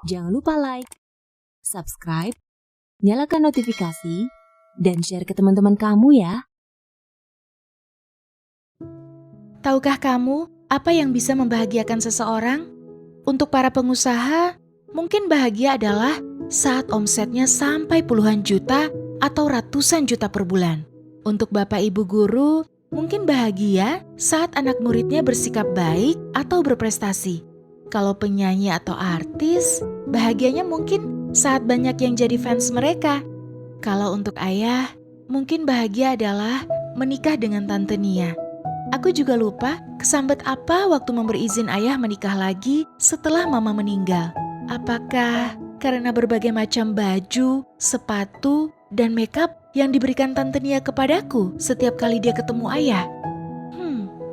Jangan lupa like, subscribe, nyalakan notifikasi, dan share ke teman-teman kamu ya. Tahukah kamu apa yang bisa membahagiakan seseorang? Untuk para pengusaha, mungkin bahagia adalah saat omsetnya sampai puluhan juta atau ratusan juta per bulan. Untuk bapak ibu guru, mungkin bahagia saat anak muridnya bersikap baik atau berprestasi. Kalau penyanyi atau artis, bahagianya mungkin saat banyak yang jadi fans mereka. Kalau untuk ayah, mungkin bahagia adalah menikah dengan Tante Nia. Aku juga lupa kesambet apa waktu memberi izin ayah menikah lagi setelah mama meninggal. Apakah karena berbagai macam baju, sepatu, dan makeup yang diberikan Tante Nia kepadaku setiap kali dia ketemu ayah?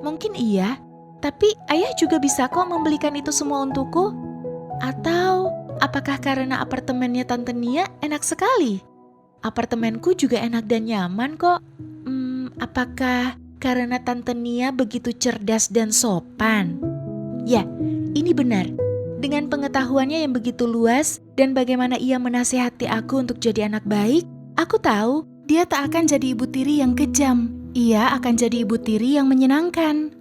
Mungkin iya. Tapi ayah juga bisa kok membelikan itu semua untukku. Atau apakah karena apartemennya Tante Nia enak sekali? Apartemenku juga enak dan nyaman kok. Apakah karena Tante Nia begitu cerdas dan sopan? Ya, ini benar. Dengan pengetahuannya yang begitu luas dan bagaimana ia menasihati aku untuk jadi anak baik, aku tahu dia tak akan jadi ibu tiri yang kejam. Ia akan jadi ibu tiri yang menyenangkan.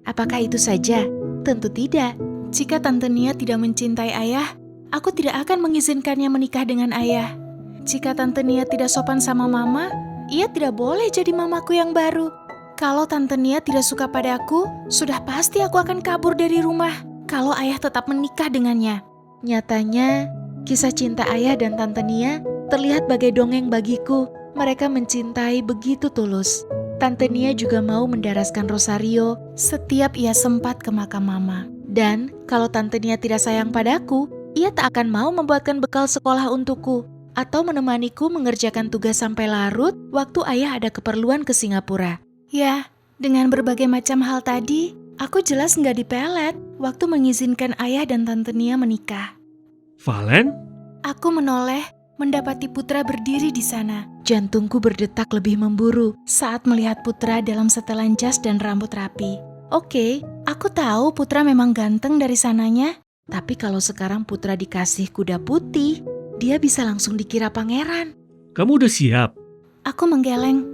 Apakah itu saja? Tentu tidak. Jika Tante Nia tidak mencintai ayah, aku tidak akan mengizinkannya menikah dengan ayah. Jika Tante Nia tidak sopan sama mama, ia tidak boleh jadi mamaku yang baru. Kalau Tante Nia tidak suka padaku, sudah pasti aku akan kabur dari rumah kalau ayah tetap menikah dengannya. Nyatanya, kisah cinta ayah dan Tante Nia terlihat bagai dongeng bagiku. Mereka mencintai begitu tulus. Tante Nia juga mau mendaraskan rosario setiap ia sempat ke makam mama. Dan kalau Tante Nia tidak sayang padaku, ia tak akan mau membuatkan bekal sekolah untukku atau menemaniku mengerjakan tugas sampai larut waktu ayah ada keperluan ke Singapura. Ya, dengan berbagai macam hal tadi, aku jelas nggak dipelet waktu mengizinkan ayah dan Tante Nia menikah. Valen? Aku menoleh, mendapati Putra berdiri di sana. Jantungku berdetak lebih memburu saat melihat Putra dalam setelan jas dan rambut rapi. Oke, aku tahu Putra memang ganteng dari sananya. Tapi kalau sekarang Putra dikasih kuda putih, dia bisa langsung dikira pangeran. Kamu udah siap? Aku menggeleng.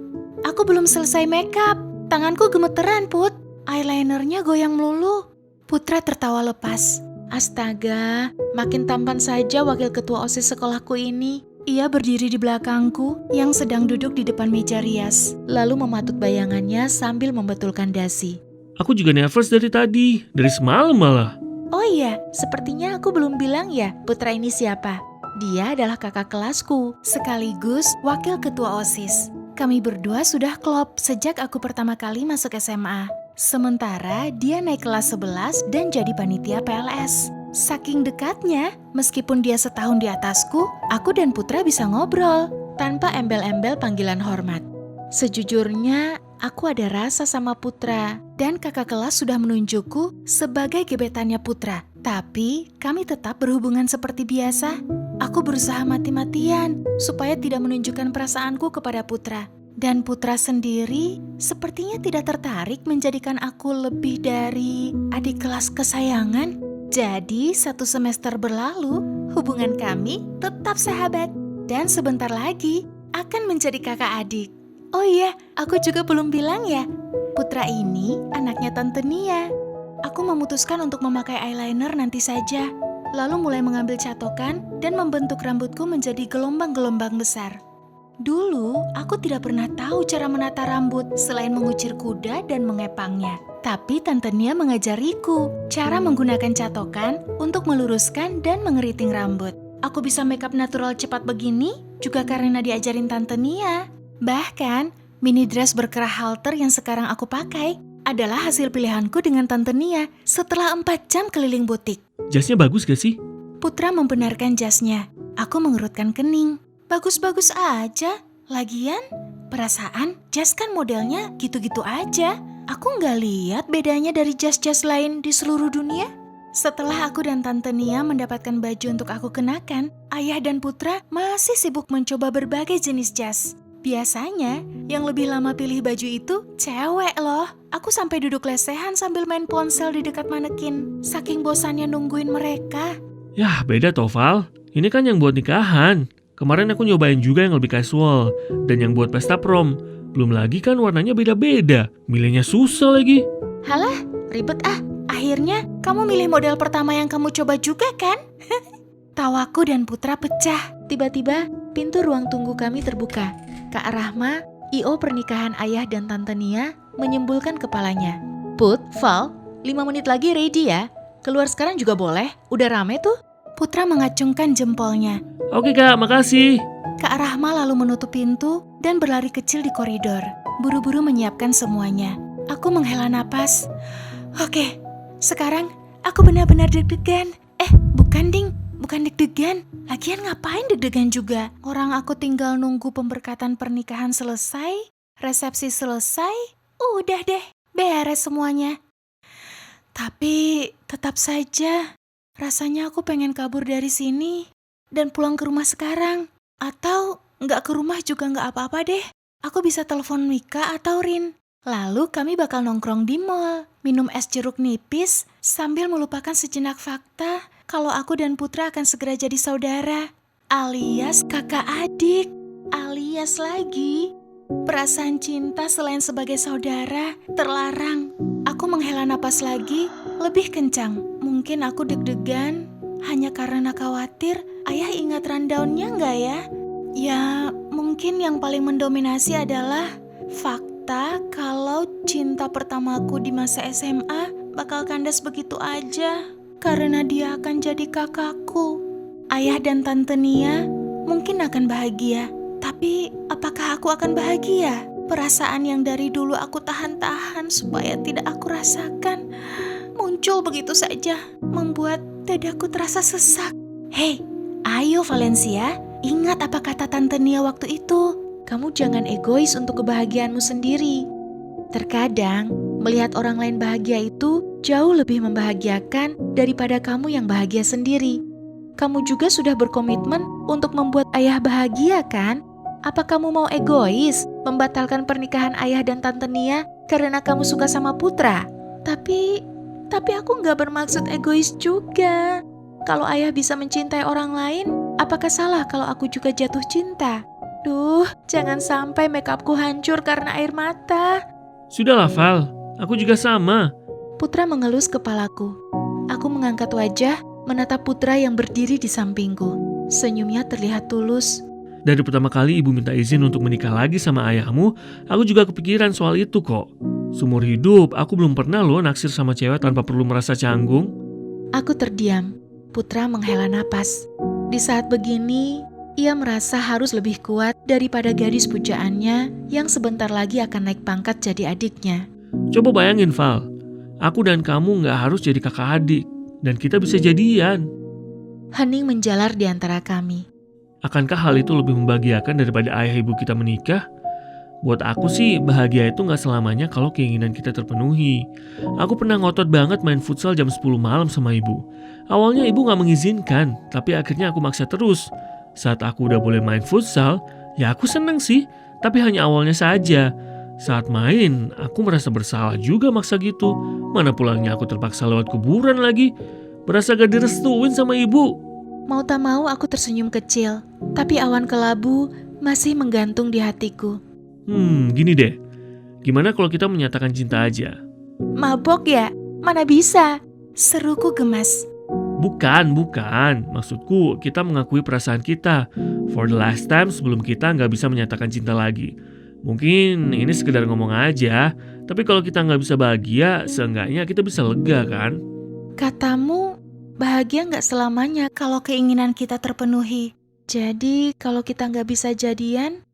Aku belum selesai makeup. Tanganku gemeteran, Put. Eyelinernya goyang melulu. Putra tertawa lepas. Astaga, makin tampan saja wakil ketua OSIS sekolahku ini. Ia berdiri di belakangku yang sedang duduk di depan meja rias, lalu mematut bayangannya sambil membetulkan dasi. Aku juga nervous dari tadi, dari semalam malah. Oh iya, sepertinya aku belum bilang ya Putra ini siapa. Dia adalah kakak kelasku, sekaligus wakil ketua OSIS. Kami berdua sudah klop sejak aku pertama kali masuk SMA. Sementara dia naik kelas 11 dan jadi panitia PLS. Saking dekatnya, meskipun dia setahun di atasku, aku dan Putra bisa ngobrol tanpa embel-embel panggilan hormat. Sejujurnya, aku ada rasa sama Putra dan kakak kelas sudah menunjukku sebagai gebetannya Putra. Tapi kami tetap berhubungan seperti biasa. Aku berusaha mati-matian supaya tidak menunjukkan perasaanku kepada Putra. Dan Putra sendiri sepertinya tidak tertarik menjadikan aku lebih dari adik kelas kesayangan. Jadi, 1 semester berlalu, hubungan kami tetap sahabat. Dan sebentar lagi akan menjadi kakak adik. Oh iya, aku juga belum bilang ya. Putra ini anaknya Tante Nia. Aku memutuskan untuk memakai eyeliner nanti saja. Lalu mulai mengambil catokan dan membentuk rambutku menjadi gelombang-gelombang besar. Dulu, aku tidak pernah tahu cara menata rambut selain mengucir kuda dan mengepangnya. Tapi Tante Nia mengajariku cara menggunakan catokan untuk meluruskan dan mengeriting rambut. Aku bisa makeup natural cepat begini juga karena diajarin Tante Nia. Bahkan, mini dress berkerah halter yang sekarang aku pakai adalah hasil pilihanku dengan Tante Nia setelah 4 jam keliling butik. Jasnya bagus gak sih? Putra membenarkan jasnya. Aku mengerutkan kening. Bagus-bagus aja. Lagian, perasaan jas kan modelnya gitu-gitu aja. Aku nggak lihat bedanya dari jas-jas lain di seluruh dunia. Setelah aku dan Tante Nia mendapatkan baju untuk aku kenakan, ayah dan Putra masih sibuk mencoba berbagai jenis jas. Biasanya, yang lebih lama pilih baju itu cewek loh. Aku sampai duduk lesehan sambil main ponsel di dekat manekin. Saking bosannya nungguin mereka. Yah, beda toh, Val. Ini kan yang buat nikahan. Kemarin aku nyobain juga yang lebih casual. Dan yang buat pesta prom. Belum lagi kan warnanya beda-beda. Milihnya susah lagi. Halah, ribet ah. Akhirnya kamu milih model pertama yang kamu coba juga kan? Tawaku dan Putra pecah. Tiba-tiba pintu ruang tunggu kami terbuka. Kak Rahma, I.O. pernikahan ayah dan Tante Nia, menyembulkan kepalanya. Put, Val, 5 menit lagi ready ya. Keluar sekarang juga boleh, udah rame tuh. Putra mengacungkan jempolnya. Oke Kak, makasih. Kak Rahma lalu menutup pintu dan berlari kecil di koridor. Buru-buru menyiapkan semuanya. Aku menghela napas. Oke, sekarang aku benar-benar deg-degan. Bukan ding, bukan deg-degan. Lagian ngapain deg-degan juga? Orang aku tinggal nunggu pemberkatan pernikahan selesai, resepsi selesai, udah deh, beres semuanya. Tapi tetap saja, rasanya aku pengen kabur dari sini dan pulang ke rumah sekarang. Atau nggak ke rumah juga nggak apa-apa deh. Aku bisa telepon Mika atau Rin. Lalu kami bakal nongkrong di mall, minum es jeruk nipis sambil melupakan sejenak fakta kalau aku dan Putra akan segera jadi saudara, alias kakak adik, alias lagi perasaan cinta selain sebagai saudara terlarang. Aku menghela napas lagi, lebih kencang. Mungkin aku deg-degan hanya karena khawatir ayah ingat rundown-nya nggak ya? Ya, mungkin yang paling mendominasi adalah fakta kalau cinta pertamaku di masa SMA bakal kandas begitu aja karena dia akan jadi kakakku. Ayah dan Tante Nia mungkin akan bahagia, tapi apakah aku akan bahagia? Perasaan yang dari dulu aku tahan-tahan supaya tidak aku rasakan muncul begitu saja, membuat dadaku terasa sesak. Hei, ayo Valencia, ingat apa kata Tante Nia waktu itu. Kamu jangan egois untuk kebahagiaanmu sendiri. Terkadang, melihat orang lain bahagia itu jauh lebih membahagiakan daripada kamu yang bahagia sendiri. Kamu juga sudah berkomitmen untuk membuat ayah bahagia kan? Apa kamu mau egois membatalkan pernikahan ayah dan Tante Nia karena kamu suka sama Putra? Tapi aku nggak bermaksud egois juga. Kalau ayah bisa mencintai orang lain, apakah salah kalau aku juga jatuh cinta? Duh, jangan sampai makeupku hancur karena air mata. Sudahlah Val, aku juga sama. Putra mengelus kepalaku. Aku mengangkat wajah, menatap Putra yang berdiri di sampingku. Senyumnya terlihat tulus. Dari pertama kali ibu minta izin untuk menikah lagi sama ayahmu, aku juga kepikiran soal itu kok. Seumur hidup, aku belum pernah loh naksir sama cewek tanpa perlu merasa canggung. Aku terdiam. Putra menghela napas. Di saat begini, ia merasa harus lebih kuat daripada gadis pujaannya yang sebentar lagi akan naik pangkat jadi adiknya. Coba bayangin Val, aku dan kamu gak harus jadi kakak adik, dan kita bisa jadian. Hening menjalar di antara kami. Akankah hal itu lebih membahagiakan daripada ayah ibu kita menikah? Buat aku sih, bahagia itu gak selamanya kalau keinginan kita terpenuhi. Aku pernah ngotot banget main futsal jam 10 malam sama ibu. Awalnya ibu gak mengizinkan, tapi akhirnya aku maksa terus. Saat aku udah boleh main futsal, ya aku seneng sih, tapi hanya awalnya saja. Saat main, aku merasa bersalah juga maksa gitu. Mana pulangnya aku terpaksa lewat kuburan lagi. Berasa gak direstuin sama ibu. Mau tak mau aku tersenyum kecil, tapi awan kelabu masih menggantung di hatiku. Gini deh. Gimana kalau kita menyatakan cinta aja? Mabok ya? Mana bisa? Seruku gemas. Bukan. Maksudku, kita mengakui perasaan kita. For the last time sebelum kita nggak bisa menyatakan cinta lagi. Mungkin ini sekedar ngomong aja. Tapi kalau kita nggak bisa bahagia, seenggaknya kita bisa lega kan? Katamu, bahagia nggak selamanya kalau keinginan kita terpenuhi. Jadi kalau kita nggak bisa jadian,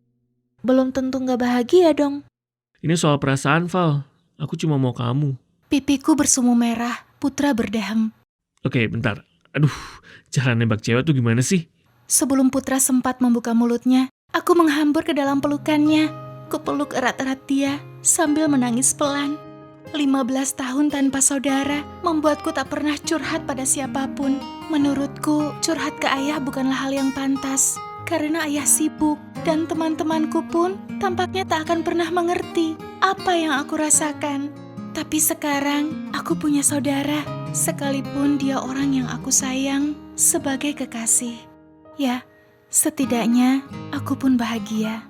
belum tentu nggak bahagia dong. Ini soal perasaan, Val. Aku cuma mau kamu. Pipiku bersemu merah, Putra berdehem. Oke, bentar. Aduh, cara nembak cewek tuh gimana sih? Sebelum Putra sempat membuka mulutnya, aku menghambur ke dalam pelukannya. Kupeluk erat-erat dia sambil menangis pelan. 15 tahun tanpa saudara membuatku tak pernah curhat pada siapapun. Menurutku, curhat ke ayah bukanlah hal yang pantas. Karena ayah sibuk dan teman-temanku pun tampaknya tak akan pernah mengerti apa yang aku rasakan. Tapi sekarang aku punya saudara. Sekalipun dia orang yang aku sayang, sebagai kekasih. Ya, setidaknya aku pun bahagia.